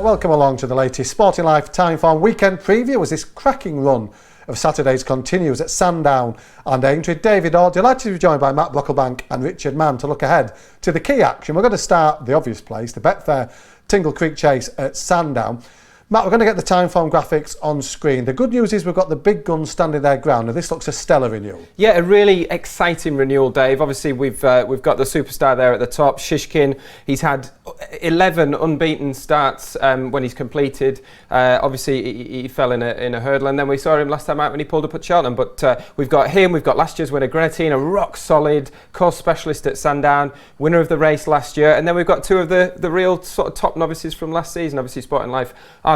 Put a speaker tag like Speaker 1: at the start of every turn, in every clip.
Speaker 1: Welcome along to the latest Sporting Life Time Farm weekend preview as this cracking run of Saturdays continues at Sandown and Aintree. Dave Ord, delighted to be joined by Matt Brocklebank and Richard Mann to look ahead to the key action. We're going to start the obvious place, the Betfair Tingle Creek Chase at Sandown. Matt, we're going to get the time form graphics on screen. The good news is we've got the big guns standing their ground, and this looks a stellar renewal. Yeah, a really exciting renewal, Dave. Obviously, we've got the superstar there at the top, Shishkin. He's had 11 unbeaten starts when he's completed. Obviously, he fell in a hurdle, and then we saw him last time out when he pulled up at Cheltenham. But we've got him, we've got last year's winner, Grenadine, a rock-solid course specialist at Sandown, winner of the race last year. And then we've got two of the real sort of top novices from last season, obviously Sporting Life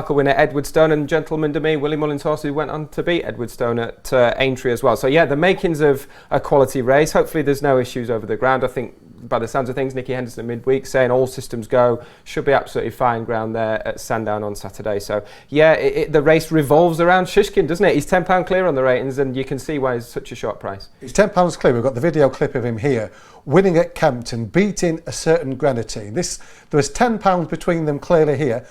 Speaker 1: winner Edwardstone and Gentleman to Me, Willie Mullins' horse, who went on to beat Edwardstone at Aintree as well. So yeah, the makings of a quality race. Hopefully there's no issues over the ground. I think by the sounds of things, Nicky Henderson midweek saying all systems go, should be absolutely fine ground there at Sandown on Saturday. So yeah, the race revolves around Shishkin, doesn't it? He's £10 clear on the ratings, and you can see why it's such a short price. He's £10 clear. We've got the video clip of him here, winning at Kempton, beating a certain Grenadine. There was £10 between them clearly here.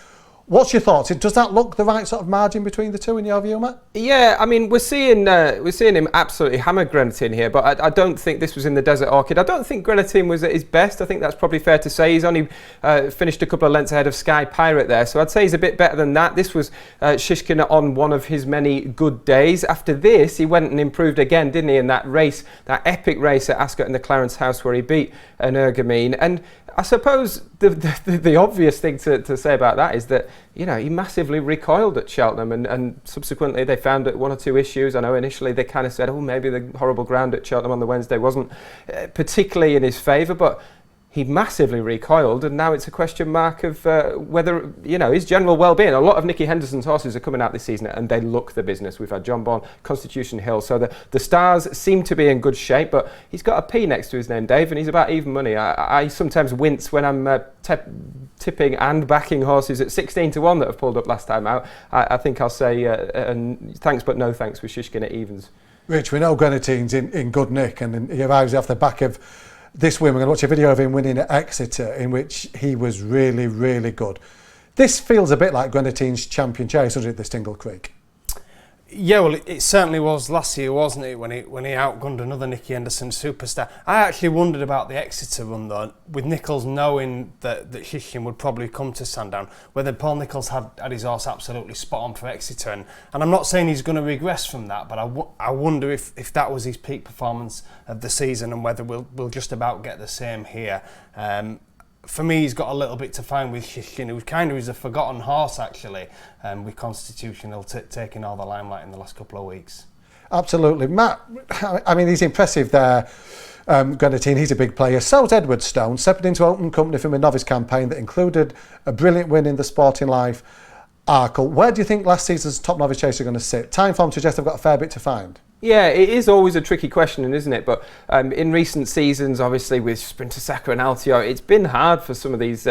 Speaker 1: What's your thoughts? Does that look the right sort of margin between the two in your view, Matt? Yeah, I mean, we're seeing him absolutely hammer Grenadine here, but I don't think this was in the Desert Orchid. I don't think Grenadine was at his best. I think that's probably fair to say. He's only finished a couple of lengths ahead of Sky Pirate there, so I'd say he's a bit better than that. This was Shishkin on one of his many good days. After this, he went and improved again, didn't he, in that race, that epic race at Ascot in the Clarence House where he beat an Ergamine. And I suppose the obvious thing to say about that is that, you know, he massively recoiled at Cheltenham and subsequently they found that one or two issues. I know initially they kind of said, oh, maybe the horrible ground at Cheltenham on the Wednesday wasn't particularly in his favour, but he massively recoiled, and now it's a question mark of whether, you know, his general well-being. A lot of Nicky Henderson's horses are coming out this season and they look the business. We've had John Bourne, Constitution Hill, so the stars seem to be in good shape, but he's got a P next to his name, Dave, and he's about even money. I sometimes wince when I'm tipping and backing horses at 16 to 1 that have pulled up last time out. I think I'll say thanks but no thanks with Shishkin at evens. Rich, we know Grenadine's in good nick, and he arrives off the back of this win. We're going to watch a video of him winning at Exeter in which he was really, really good. This feels a bit like Grenadine's champion chase, doesn't it, this Tingle Creek?
Speaker 2: Yeah, well, it certainly was last year, wasn't it, when he outgunned another Nicky Henderson superstar. I actually wondered about the Exeter run, though, with Nichols knowing that Shishkin would probably come to Sandown, whether Paul Nichols had his horse absolutely spot on for Exeter. And I'm not saying he's going to regress from that, but I wonder if that was his peak performance of the season and whether we'll just about get the same here. For me, he's got a little bit to find with Shishkin, who kind of is a forgotten horse, actually, with Constitution Hill taking all the limelight in the last couple of weeks. Absolutely. Matt, I mean, he's impressive there, Grenadine. He's a big player. So's Edwardstone, stepping into open company from a novice campaign that included a brilliant win in the Sporting Life Arkle. Where do you think last season's top novice chase are going to sit? Time form suggests they've got a fair bit to find. Yeah, it is always a tricky question, isn't it? But in recent seasons, obviously with Sprinter Sacre and Altior, it's been hard for some of these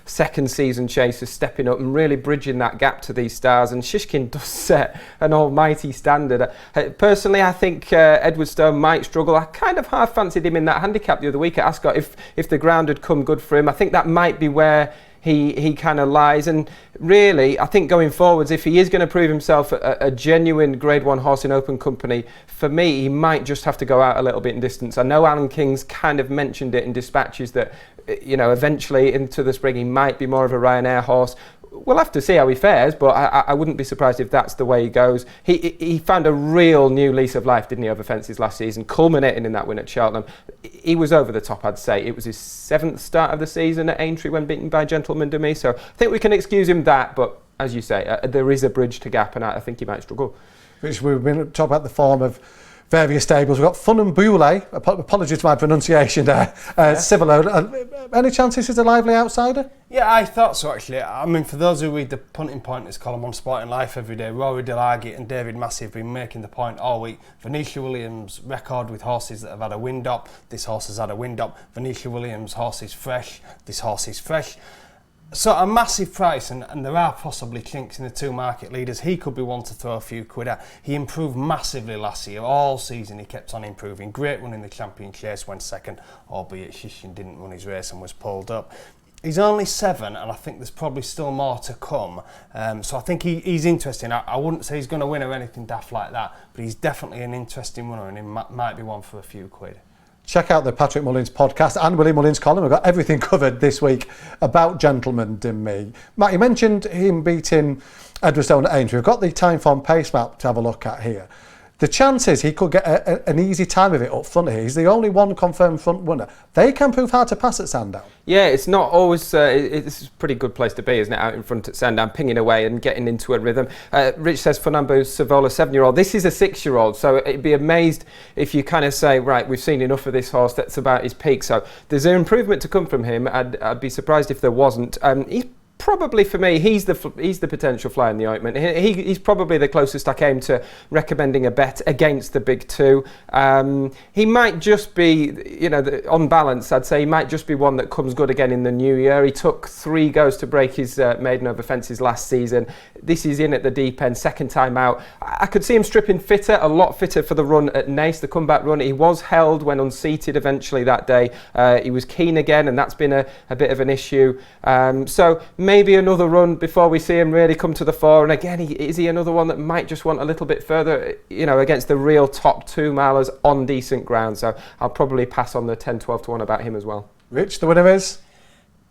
Speaker 2: second season chasers stepping up and really bridging that gap to these stars. And Shishkin does set an almighty standard. Personally, I think Edwardstone might struggle. I kind of half fancied him in that handicap the other week at Ascot if the ground had come good for him. I think that might be where he kind of lies. And really, I think going forwards, if he is going to prove himself a genuine Grade 1 horse in open company, for me, he might just have to go out a little bit in distance. I know Alan King's kind of mentioned it in dispatches that, you know, eventually into the spring he might be more of a Ryanair horse. We'll have to see how he fares, but I wouldn't be surprised if that's the way he goes. He found a real new lease of life, didn't he, over fences last season, culminating in that win at Cheltenham. He was over the top, I'd say. It was his 7th start of the season at Aintree when beaten by Gentleman to Me, so I think we can excuse him that, but as you say, there is a bridge to gap, and I think he might struggle. Which we've been talking about the form of various stables. We've got Fun and Boulay, apologies for my pronunciation there, Civilo. Any chance this is a lively outsider? Yeah, I thought so, actually. I mean, for those who read the punting pointers column on Sporting Life every day, Rory Delaghi and David Massey have been making the point all week. Venetia Williams' record with horses that have had a wind up. This horse has had a wind up. Venetia Williams' horse is fresh. This horse is fresh. So a massive price, and there are possibly chinks in the two market leaders. He could be one to throw a few quid at. He improved massively last year. All season he kept on improving. Great run in the champion chase, went second, albeit Shishkin didn't run his race and was pulled up. He's only 7, and I think there's probably still more to come. So I think he's interesting. I wouldn't say he's going to win or anything daft like that, but he's definitely an interesting runner, and he might be one for a few quid.
Speaker 1: Check out the Patrick Mullins podcast and Willie Mullins column. We've got everything covered this week about Gentleman in Me. Matt, you mentioned him beating Edwardstone at Aintree. We've got the time form pace map to have a look at here. The chances he could get an easy time of it up front here. He's the only one confirmed front runner. They can prove hard to pass at Sandown.
Speaker 3: Yeah, it's not always. It's a pretty good place to be, isn't it? Out in front at Sandown, pinging away and getting into a rhythm. Rich says Fernando Savola, 7-year-old. This is a 6-year-old, so it'd be amazed if you kind of say, right, we've seen enough of this horse. That's about his peak. So there's an improvement to come from him. I'd be surprised if there wasn't. He's probably, for me, he's the potential fly in the ointment. He's probably the closest I came to recommending a bet against the big two. He might just be, on balance, I'd say he might just be one that comes good again in the new year. He took 3 goes to break his maiden over fences last season. This is in at the deep end, second time out. I could see him stripping fitter, a lot fitter for the run at Naas, the comeback run. He was held when unseated eventually that day. He was keen again, and that's been a bit of an issue. So maybe another run before we see him really come to the fore. And again, is he another one that might just want a little bit further, against the real top 2 milers on decent ground? So I'll probably pass on the 10-12 to 1 about him as well.
Speaker 1: Rich, the winner is?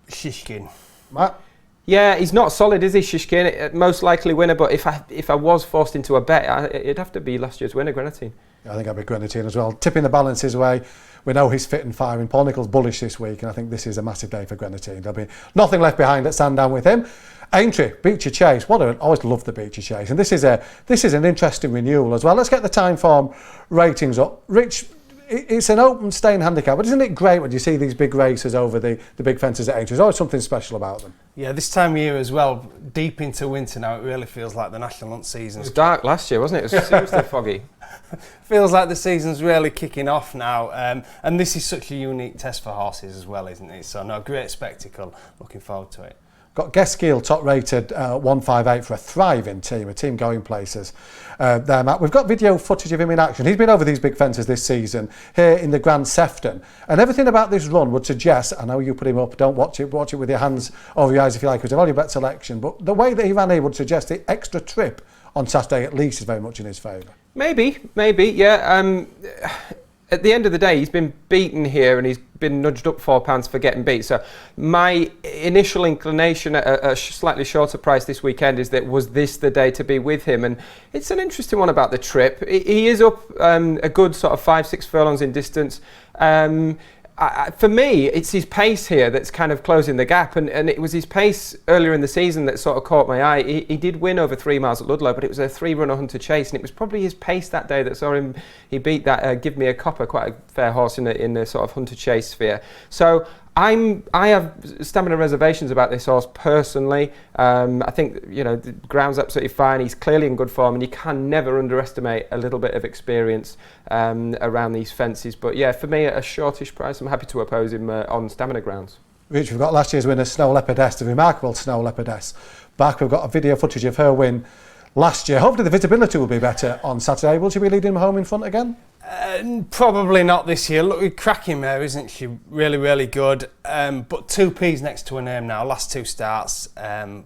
Speaker 2: Shishkin.
Speaker 1: Matt?
Speaker 3: Yeah, he's not solid, is he, Shishkin? Most likely winner, but if I was forced into a bet, it'd have to be last year's winner, Grenadine.
Speaker 1: I think I'd be Grenadine as well. Tipping the balance his way. We know he's fit and firing. Paul Nicholls bullish this week, and I think this is a massive day for Grenadine. There'll be nothing left behind at Sandown with him. Aintree, Becher Chase. I always love the Becher Chase, and this is an interesting renewal as well. Let's get the time form ratings up. Rich, it's an open staying handicap, but isn't it great when you see these big races over the big fences at Aintree? There's always something special about them.
Speaker 2: Yeah, this time of year as well, deep into winter now, it really feels like the National Hunt season.
Speaker 3: It was dark last year, wasn't it? It was seriously foggy.
Speaker 2: Feels like the season's really kicking off now, and this is such a unique test for horses as well, isn't it? So no, great spectacle, looking forward to it.
Speaker 1: Got Geskiel top rated 158 for a thriving team, a team going places there, Matt. We've got video footage of him in action. He's been over these big fences this season here in the Grand Sefton, and everything about this run would suggest, I know you put him up, don't watch it with your hands over your eyes if you like, it was a value bet selection, but the way that he ran here would suggest the extra trip on Saturday at least is very much in his favour. Maybe,
Speaker 3: yeah. At the end of the day, he's been beaten here and he's been nudged up £4 for getting beat. So my initial inclination at a slightly shorter price this weekend is that was this the day to be with him? And it's an interesting one about the trip. He is up a good sort of 5-6 furlongs in distance. For me, it's his pace here that's kind of closing the gap, and it was his pace earlier in the season that sort of caught my eye. He did win over 3 miles at Ludlow, but it was a 3-runner Hunter Chase, and it was probably his pace that day that saw him. He beat that Give Me a Copper, quite a fair horse in the sort of Hunter Chase sphere. So I have stamina reservations about this horse personally. I think the ground's absolutely fine. He's clearly in good form, and you can never underestimate a little bit of experience around these fences. But yeah, for me, at a shortish price, I'm happy to oppose him on stamina grounds.
Speaker 1: Rich, we've got last year's winner, Snow Leopardess, the remarkable Snow Leopardess. Back, we've got a video footage of her win last year. Hopefully the visibility will be better on Saturday. Will she be leading him home in front again?
Speaker 2: Probably not this year. Look, cracking mare, isn't she? Really, really good. But 2 P's next to her name now. Last 2 starts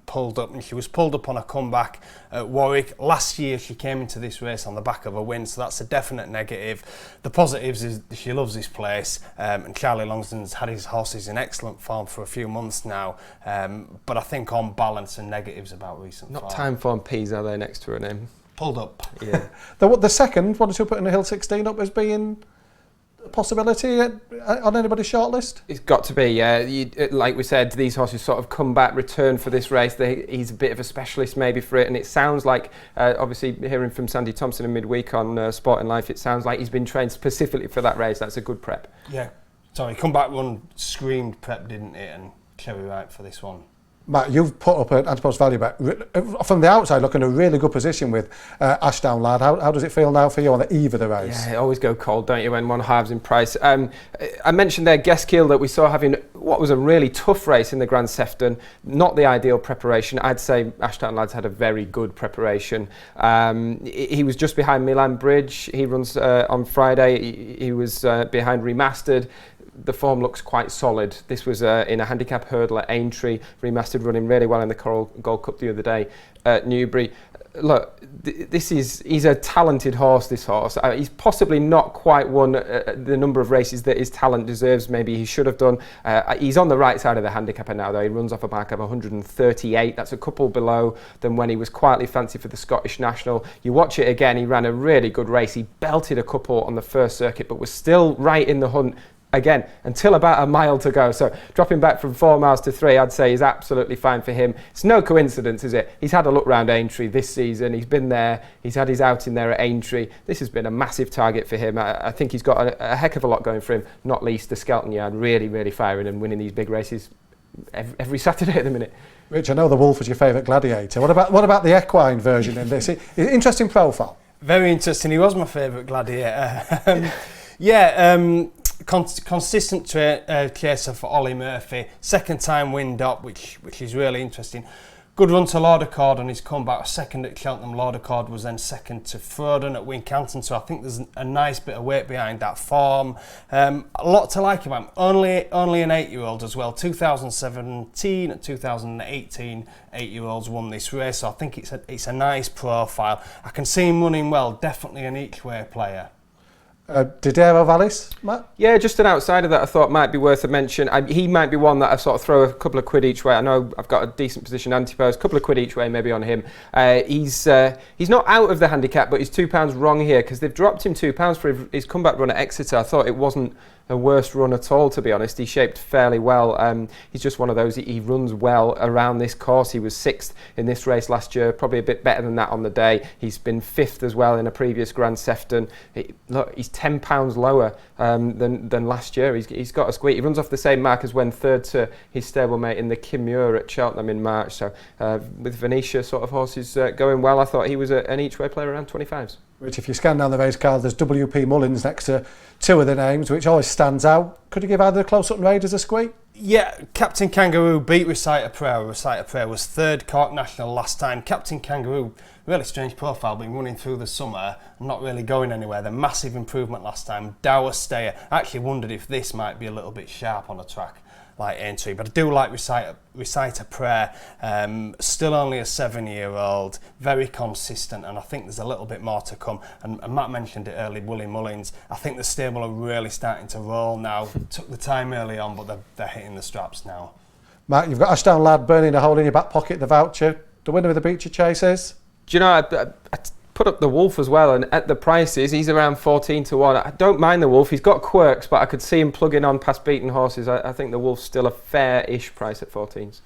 Speaker 2: pulled up, and she was pulled up on a comeback at Warwick. Last year she came into this race on the back of a win, so that's a definite negative. The positives is she loves this place, and Charlie Longston's had his horses in excellent form for a few months now. But I think on balance and negatives about recent form.
Speaker 3: Not time form P's, are they, next to her name?
Speaker 2: Pulled up.
Speaker 3: Yeah.
Speaker 1: The second, what is he putting the Hill 16 up as being a possibility on anybody's shortlist?
Speaker 3: It's got to be, yeah. Like we said, these horses sort of come back, return for this race. He's a bit of a specialist maybe for it, and it sounds like, obviously hearing from Sandy Thompson in midweek on Sport and Life, it sounds like he's been trained specifically for that race. That's a good prep.
Speaker 2: Yeah. Sorry, comeback run screamed prep, didn't it? And cherry ripe for this one.
Speaker 1: Matt, you've put up an anti-post value bet. From the outside, looking in a really good position with Ashdown Lad. How does it feel now for you on the eve of the race?
Speaker 3: Yeah, always go cold, don't you, when one halves in price. I mentioned there Geskiel that we saw having what was a really tough race in the Grand Sefton. Not the ideal preparation. I'd say Ashdown Lad's had a very good preparation. He was just behind Milan Bridge. He runs on Friday. He was behind Remastered. the form looks quite solid. This was in a handicap hurdle at Aintree, remastered, running really well in the Coral Gold Cup the other day at Newbury. Look, he's a talented horse, this horse. He's possibly not quite won the number of races that his talent deserves. Maybe he should have done. He's on the right side of the handicapper now, though. He runs off a mark of 138. That's a couple below than when he was quietly fancied for the Scottish National. You watch it again, he ran a really good race. He belted a couple on the first circuit, but was still right in the hunt again until about a mile to go. So dropping back from 4 miles to 3, I'd say is absolutely fine for him. It's no coincidence, is it? He's had a look round Aintree this season. He's been there. He's had his outing there at Aintree. This has been a massive target for him. I think he's got a heck of a lot going for him, not least the Skelton Yard really firing and winning these big races every Saturday at the minute.
Speaker 1: Rich, I know the Wolf was your favourite gladiator. What about the equine version in this? Interesting profile.
Speaker 2: Very interesting. He was my favourite gladiator. Consistent chaser for Ollie Murphy. Second time wind up, which is really interesting. Good run to Lord Accord on his comeback. Second at Cheltenham. Lord Accord was then second to Frodon at Wincanton. So I think there's a nice bit of weight behind that form. A lot to like about him. Only an 8-year-old as well. 2017 and 2018 8-year-olds won this race. So I think it's a nice profile. I can see him running well. Definitely an each-way player.
Speaker 1: Didero Vallis, Matt?
Speaker 3: Yeah, just an outsider that I thought might be worth a mention. He might be one that I sort of throw a couple of quid each way. I know I've got a decent position anti-pose, a couple of quid each way maybe on him. He's not out of the handicap, but he's £2 wrong here because they've dropped him £2 for his comeback run at Exeter. I thought it wasn't a worst run at all, to be honest. He shaped fairly well. He's just one of those, he runs well around this course. He was 6th in this race last year, probably a bit better than that on the day. He's been 5th as well in a previous Grand Sefton. Look, he's £10 lower than last year. He's got a squeak. He runs off the same mark as when third to his stablemate in the Kimure at Cheltenham in March. So with Venetia sort of horses going well, I thought he was an each-way player around 25s.
Speaker 1: Which, if you scan down the race card, there's WP Mullins next to 2 of the names, which always stands out. Could you give either the Close-Up Raiders a squeak?
Speaker 2: Yeah, Captain Kangaroo beat Reciter Prayer. Reciter Prayer was 3rd Cork National last time. Captain Kangaroo, really strange profile, been running through the summer and not really going anywhere. The massive improvement last time. Dower Stayer. I actually wondered if this might be a little bit sharp on a track like Aintree, but I do like Reciter Prayer. Still only a 7-year-old, very consistent, and I think there's a little bit more to come. And Matt mentioned it early, Willie Mullins. I think the stable are really starting to roll now. Took the time early on, but they're hitting the straps now.
Speaker 1: Matt, you've got Ashdown Lad burning a hole in your back pocket, the voucher. The winner of the Becher Chase is?
Speaker 3: Do you know, I put up the Wolf as well, and at the prices he's around 14 to 1. I don't mind the Wolf. He's got quirks, but I could see him plugging on past beaten horses. I think the Wolf's still a fair-ish price at 14s.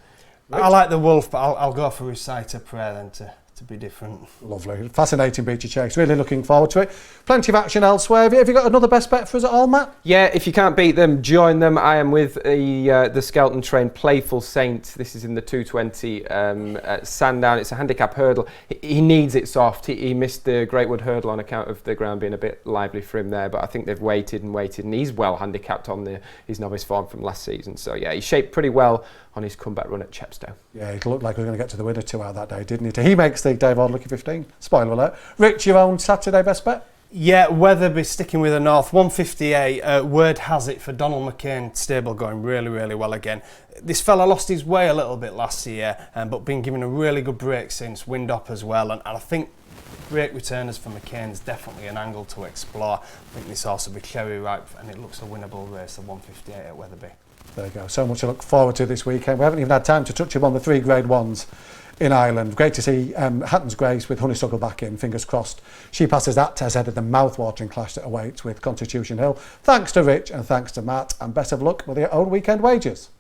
Speaker 2: I like the Wolf, but I'll go for Reciter Prayer then to be different.
Speaker 1: Lovely. Fascinating Becher Chase. Really looking forward to it. Plenty of action elsewhere. Have you got another best bet for us at all, Matt? Yeah,
Speaker 3: if you can't beat them, join them. I am with the Skelton train Playful Saint. This is in the 220 at Sandown. It's a handicap hurdle. He needs it soft. He missed the Great Wood hurdle on account of the ground being a bit lively for him there, but I think they've waited, and he's well handicapped on his novice form from last season. So yeah, he shaped pretty well on his comeback run at Chepstow.
Speaker 1: Yeah, it looked like we were going to get to the winner 2 out that day, didn't he? He makes the Dave Ord lucky 15. Spoiler alert. Rich, your own Saturday best bet?
Speaker 2: Yeah, Weatherby sticking with the North, 158. Word has it for Donald McCain stable going really well again. This fella lost his way a little bit last year, but been given a really good break since, wind up as well, and I think great returners for McCain's definitely an angle to explore. I think this horse will be cherry ripe, and it looks a winnable race, the 158 at Weatherby.
Speaker 1: There you go. So much to look forward to this weekend. We haven't even had time to touch upon the 3 Grade 1s in Ireland. Great to see Hatton's Grace with Honeysuckle back in, fingers crossed. She passes that test ahead of the mouth-watering clash that awaits with Constitution Hill. Thanks to Rich and thanks to Matt, and best of luck with your own weekend wagers.